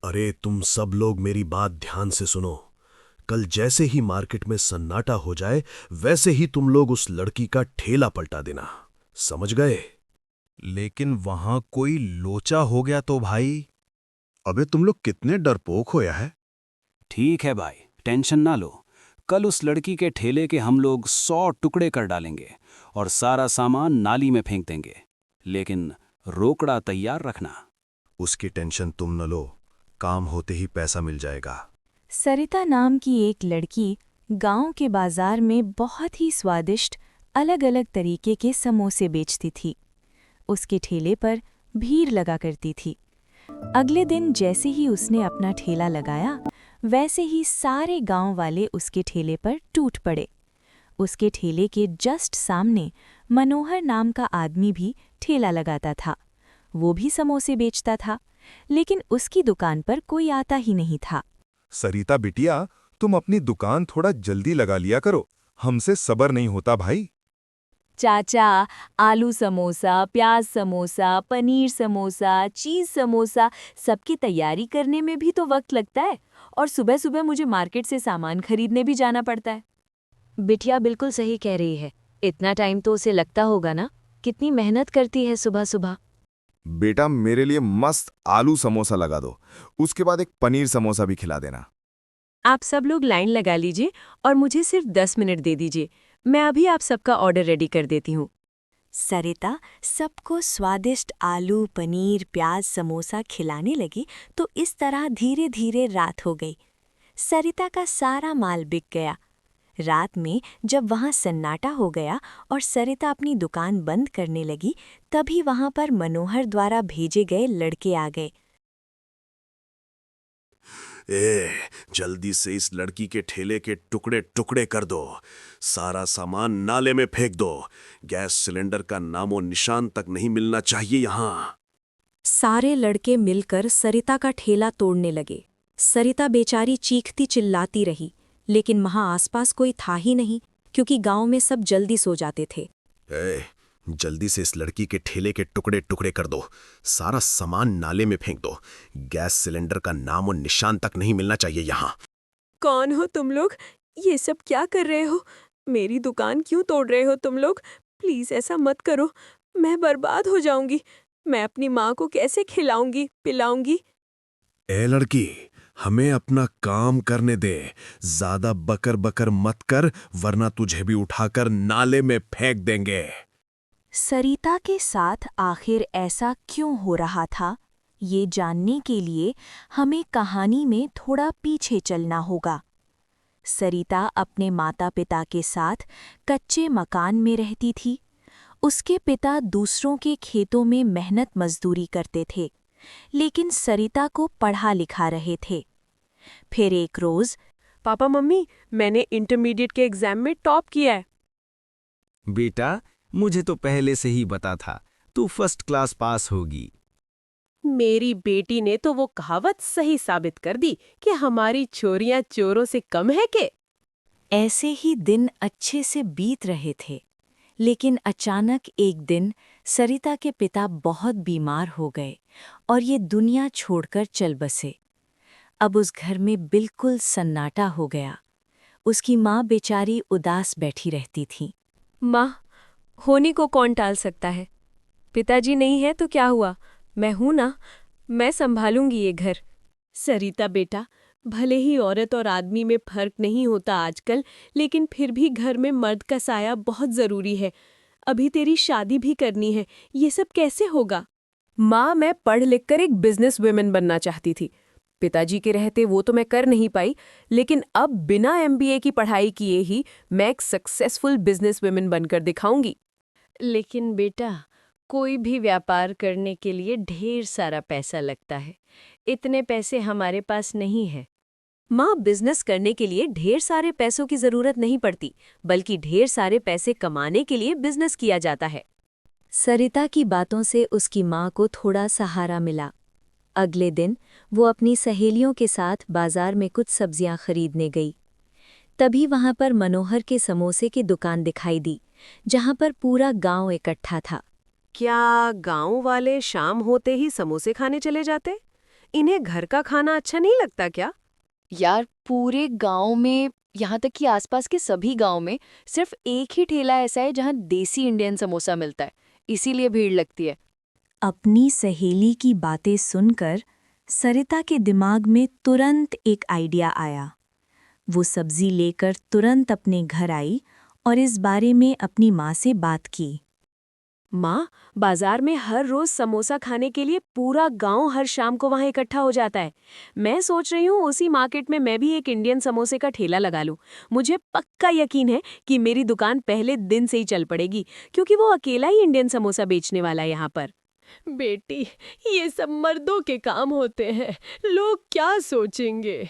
अरे तुम सब लोग मेरी बात ध्यान से सुनो। कल जैसे ही मार्केट में सन्नाटा हो जाए वैसे ही तुम लोग उस लड़की का ठेला पलटा देना, समझ गए? लेकिन वहां कोई लोचा हो गया तो भाई। अबे तुम लोग कितने डरपोक हो है। ठीक है भाई, टेंशन ना लो। कल उस लड़की के ठेले के हम लोग 100 टुकड़े कर डालेंगे और सारा सामान नाली में फेंक देंगे। लेकिन रोकड़ा तैयार रखना। उसकी टेंशन तुम न लो, काम होते ही पैसा मिल जाएगा। सरिता नाम की एक लड़की गांव के बाजार में बहुत ही स्वादिष्ट अलग अलग तरीके के समोसे बेचती थी। उसके ठेले पर भीड़ लगा करती थी। अगले दिन जैसे ही उसने अपना ठेला लगाया वैसे ही सारे गांव वाले उसके ठेले पर टूट पड़े। उसके ठेले के जस्ट सामने मनोहर नाम का आदमी भी ठेला लगाता था। वो भी समोसे बेचता था, लेकिन उसकी दुकान पर कोई आता ही नहीं था। सरिता बिटिया, तुम अपनी दुकान थोड़ा जल्दी लगा लिया करो, हमसे सब्र नहीं होता भाई। चाचा, आलू समोसा, प्याज समोसा, पनीर समोसा, चीज़ समोसा, सबकी तैयारी करने में भी तो वक्त लगता है और सुबह सुबह मुझे मार्केट से सामान खरीदने भी जाना पड़ता है। बिटिया बिल्कुल सही कह रही है। इतना टाइम तो उसे लगता होगा ना, कितनी मेहनत करती है सुबह सुबह। बेटा मेरे लिए मस्त आलू समोसा लगा दो, उसके बाद एक पनीर समोसा भी खिला देना। आप सब लोग लाइन लगा लीजिए और मुझे सिर्फ 10 मिनट दे दीजिए। मैं अभी आप सबका ऑर्डर रेडी कर देती हूँ। सरिता सबको स्वादिष्ट आलू, पनीर, प्याज समोसा खिलाने लगी तो इस तरह धीरे धीरे रात हो गई। सरिता का सारा माल बिक गया। रात में जब वहां सन्नाटा हो गया और सरिता अपनी दुकान बंद करने लगी, तभी वहां पर मनोहर द्वारा भेजे गए लड़के आ गए। जल्दी से इस लड़की के ठेले के टुकड़े टुकड़े कर दो, सारा सामान नाले में फेंक दो। गैस सिलेंडर का नामो निशान तक नहीं मिलना चाहिए यहाँ। सारे लड़के मिलकर सरिता का ठेला तोड़ने लगे। सरिता बेचारी चीखती चिल्लाती रही, लेकिन वहां आसपास कोई था ही नहीं, क्योंकि गांव में सब जल्दी सो जाते थे। जल्दी से इस लड़की के ठेले के टुकड़े टुकड़े कर दो, सारा सामान नाले में फेंक दो। गैस सिलेंडर का नाम और निशान तक नहीं मिलना चाहिए यहाँ। कौन हो तुम लोग? ये सब क्या कर रहे हो? मेरी दुकान क्यों तोड़ रहे हो तुम लोग? प्लीज ऐसा मत करो, मैं बर्बाद हो जाऊंगी। मैं अपनी माँ को कैसे खिलाऊंगी पिलाऊंगी? ए लड़की, हमें अपना काम करने दे। ज्यादा बकर बकर मत कर, वरना तुझे भी उठाकर नाले में फेंक देंगे। सरिता के साथ आखिर ऐसा क्यों हो रहा था, ये जानने के लिए हमें कहानी में थोड़ा पीछे चलना होगा। सरिता अपने माता-पिता के साथ कच्चे मकान में रहती थी। उसके पिता दूसरों के खेतों में मेहनत मजदूरी करते थे, लेकिन सरिता को पढ़ा लिखा रहे थे। फिर एक रोज, पापा मम्मी, मैंने इंटरमीडिएट के एग्जाम में टॉप किया है। बेटा, मुझे तो पहले से ही पता था तू फर्स्ट क्लास पास होगी। मेरी बेटी ने तो वो कहावत सही साबित कर दी कि हमारी चोरियां चोरों से कम है के। ऐसे ही दिन अच्छे से बीत रहे थे, लेकिन अचानक एक दिन सरिता के पिता बहुत बीमार हो गए और ये दुनिया छोड़कर चल बसे। अब उस घर में बिल्कुल सन्नाटा हो गया। उसकी माँ बेचारी उदास बैठी रहती थी। माँ, होने को कौन टाल सकता है? पिताजी नहीं है तो क्या हुआ, मैं हूं ना, मैं संभालूंगी ये घर। सरिता बेटा, भले ही औरत और आदमी में फर्क नहीं होता आजकल, लेकिन फिर भी घर में मर्द का साया बहुत जरूरी है। अभी तेरी शादी भी करनी है, ये सब कैसे होगा? माँ, मैं पढ़ लिख कर एक बिजनेस वुमेन बनना चाहती थी। पिताजी के रहते वो तो मैं कर नहीं पाई, लेकिन अब बिना एमबीए की पढ़ाई किए ही मैं एक सक्सेसफुल बिजनेस वुमेन बनकर दिखाऊंगी। लेकिन बेटा, कोई भी व्यापार करने के लिए ढेर सारा पैसा लगता है। इतने पैसे हमारे पास नहीं है। माँ, बिजनेस करने के लिए ढेर सारे पैसों की जरूरत नहीं पड़ती, बल्कि ढेर सारे पैसे कमाने के लिए बिजनेस किया जाता है। सरिता की बातों से उसकी माँ को थोड़ा सहारा मिला। अगले दिन वो अपनी सहेलियों के साथ बाजार में कुछ सब्जियां खरीदने गई। तभी वहां पर मनोहर के समोसे की दुकान दिखाई दी, जहां पर पूरा गांव इकट्ठा था। क्या गांव वाले शाम होते ही समोसे खाने चले जाते? इन्हें घर का खाना अच्छा नहीं लगता क्या? यार पूरे गांव में, यहाँ तक कि आसपास के सभी गांव में सिर्फ एक ही ठेला ऐसा है जहाँ देसी इंडियन समोसा मिलता है, इसीलिए भीड़ लगती है। अपनी सहेली की बातें सुनकर सरिता के दिमाग में तुरंत एक आइडिया आया। वो सब्जी लेकर तुरंत अपने घर आई और इस बारे में अपनी माँ से बात की। माँ, बाजार में हर रोज समोसा खाने के लिए पूरा गांव हर शाम को वहां इकट्ठा हो जाता है। मैं सोच रही हूँ उसी मार्केट में मैं भी एक इंडियन समोसे का ठेला लगा लूँ। मुझे पक्का यकीन है कि मेरी दुकान पहले दिन से ही चल पड़ेगी, क्योंकि वो अकेला ही इंडियन समोसा बेचने वाला है यहाँ पर। बेटी, ये सब मर्दों के काम होते हैं, लोग क्या सोचेंगे?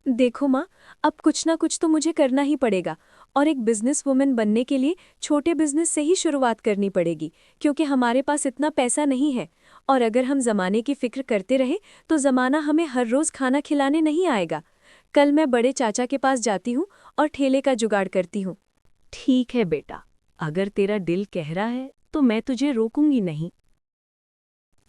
देखो माँ, अब कुछ ना कुछ तो मुझे करना ही पड़ेगा, और एक बिजनेस वुमेन बनने के लिए छोटे बिजनेस से ही शुरुआत करनी पड़ेगी, क्योंकि हमारे पास इतना पैसा नहीं है। और अगर हम जमाने की फिक्र करते रहे तो जमाना हमें हर रोज खाना खिलाने नहीं आएगा। कल मैं बड़े चाचा के पास जाती हूँ और ठेले का जुगाड़ करती हूँ। ठीक है बेटा, अगर तेरा दिल कह रहा है तो मैं तुझे रोकूंगी नहीं।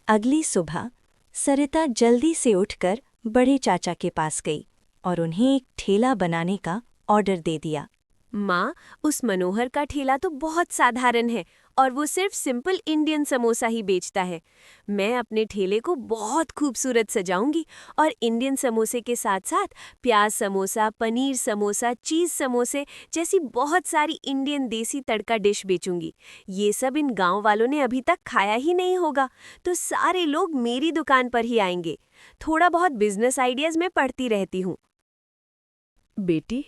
अगली सुबह सरिता जल्दी से उठकर बड़े चाचा के पास गई और उन्हें एक ठेला बनाने का ऑर्डर दे दिया। माँ, उस मनोहर का ठेला तो बहुत साधारण है और वो सिर्फ सिंपल इंडियन समोसा ही बेचता है। मैं अपने ठेले को बहुत खूबसूरत सजाऊंगी और इंडियन समोसे के साथ साथ प्याज समोसा, पनीर समोसा, चीज़ समोसे जैसी बहुत सारी इंडियन देसी तड़का डिश बेचूंगी। ये सब इन गांव वालों ने अभी तक खाया ही नहीं होगा, तो सारे लोग मेरी दुकान पर ही आएंगे। थोड़ा बहुत बिजनेस आइडियाज़ मैं पढ़ती रहती हूँ। बेटी,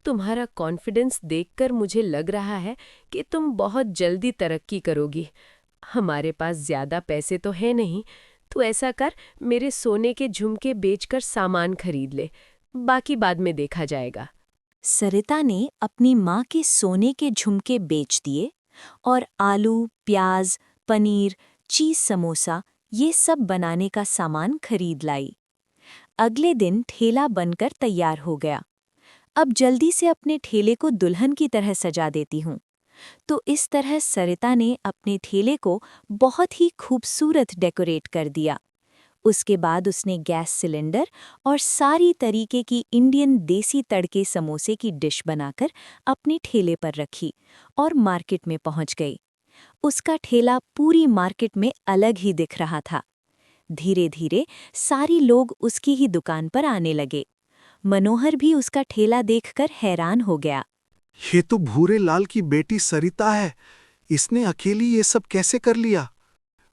तुम्हारा कॉन्फिडेंस देखकर मुझे लग रहा है कि तुम बहुत जल्दी तरक्की करोगी। हमारे पास ज्यादा पैसे तो है नहीं, तो ऐसा कर, मेरे सोने के झुमके बेचकर सामान खरीद ले, बाकी बाद में देखा जाएगा। सरिता ने अपनी माँ के सोने के झुमके बेच दिए और आलू, प्याज, पनीर, चीज़ समोसा ये सब बनाने का सामान खरीद लाई। अगले दिन ठेला बनकर तैयार हो गया। अब जल्दी से अपने ठेले को दुल्हन की तरह सजा देती हूँ। तो इस तरह सरिता ने अपने ठेले को बहुत ही खूबसूरत डेकोरेट कर दिया। उसके बाद उसने गैस सिलेंडर और सारी तरीके की इंडियन देसी तड़के समोसे की डिश बनाकर अपने ठेले पर रखी और मार्केट में पहुंच गई। उसका ठेला पूरी मार्केट में अलग ही दिख रहा था। धीरे धीरे सारी लोग उसकी ही दुकान पर आने लगे। मनोहर भी उसका ठेला देखकर हैरान हो गया। ये तो भूरे लाल की बेटी सरिता है, इसने अकेली ये सब कैसे कर लिया?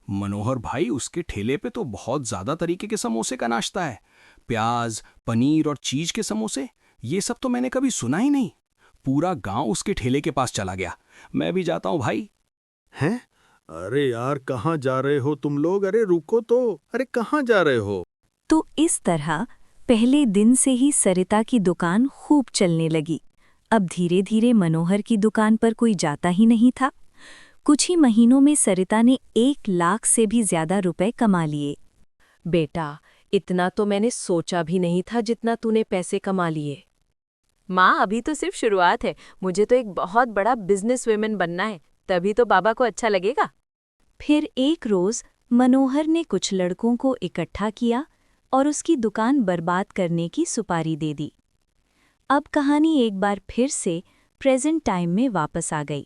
मनोहर भाई, उसके ठेले पे तो बहुत ज्यादा तरीके के समोसे का नाश्ता है। प्याज, पनीर और चीज के समोसे, ये सब तो मैंने कभी सुना ही नहीं। पूरा गांव उसके ठेले के पास चला गया। मैं भी जाता हूं भाई। हैं? अरे यार, कहाँ जा रहे हो तुम लोग? अरे रुको तो, अरे कहाँ जा रहे हो? तो इस तरह पहले दिन से ही सरिता की दुकान खूब चलने लगी। अब धीरे धीरे मनोहर की दुकान पर कोई जाता ही नहीं था। कुछ ही महीनों में सरिता ने 1 लाख से भी ज्यादा रुपए कमा लिए। बेटा, इतना तो मैंने सोचा भी नहीं था जितना तूने पैसे कमा लिए। माँ, अभी तो सिर्फ शुरुआत है, मुझे तो एक बहुत बड़ा बिजनेस वुमेन बनना है, तभी तो बाबा को अच्छा लगेगा। फिर एक रोज मनोहर ने कुछ लड़कों को इकट्ठा किया और उसकी दुकान बर्बाद करने की सुपारी दे दी। अब कहानी एक बार फिर से प्रेजेंट टाइम में वापस आ गई।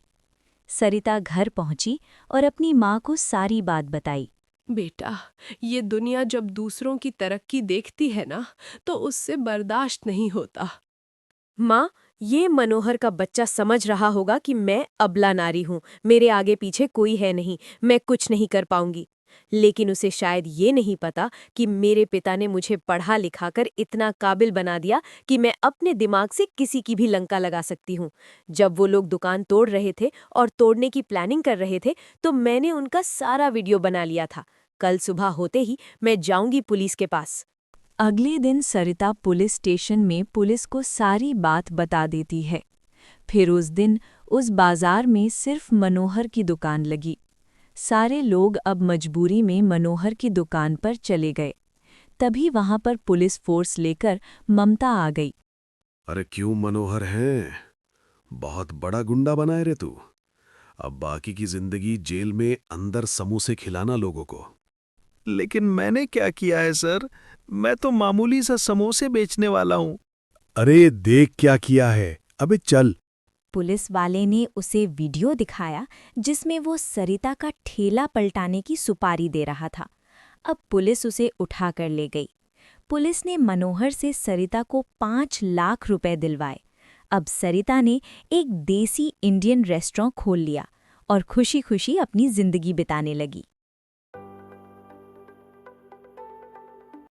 सरिता घर पहुंची और अपनी माँ को सारी बात बताई। बेटा, ये दुनिया जब दूसरों की तरक्की देखती है ना, तो उससे बर्दाश्त नहीं होता। माँ, ये मनोहर का बच्चा समझ रहा होगा कि मैं अबला नारी हूँ, मेरे आगे पीछे कोई है नहीं, मैं कुछ नहीं कर पाऊंगी। लेकिन उसे शायद ये नहीं पता कि मेरे पिता ने मुझे पढ़ा लिखाकर इतना काबिल बना दिया कि मैं अपने दिमाग से किसी की भी लंका लगा सकती हूँ। जब वो लोग दुकान तोड़ रहे थे और तोड़ने की प्लानिंग कर रहे थे, तो मैंने उनका सारा वीडियो बना लिया था। कल सुबह होते ही मैं जाऊंगी पुलिस के पास। अगले दिन सरिता पुलिस स्टेशन में पुलिस को सारी बात बता देती है। फिर उस दिन उस बाजार में सिर्फ मनोहर की दुकान लगी। सारे लोग अब मजबूरी में मनोहर की दुकान पर चले गए। तभी वहां पर पुलिस फोर्स लेकर ममता आ गई। अरे क्यों मनोहर हैं? बहुत बड़ा गुंडा बनाए रे तू। अब बाकी की जिंदगी जेल में अंदर समोसे खिलाना लोगों को। लेकिन मैंने क्या किया है सर? मैं तो मामूली सा समोसे बेचने वाला हूँ। अरे देख क्या किया है, अबे चल। पुलिस वाले ने उसे वीडियो दिखाया जिसमें वो सरिता का ठेला पलटाने की सुपारी दे रहा था। अब पुलिस उसे उठाकर ले गई। पुलिस ने मनोहर से सरिता को 5 लाख रुपए दिलवाए। अब सरिता ने एक देसी इंडियन रेस्टोरेंट खोल लिया और खुशी खुशी अपनी जिंदगी बिताने लगी।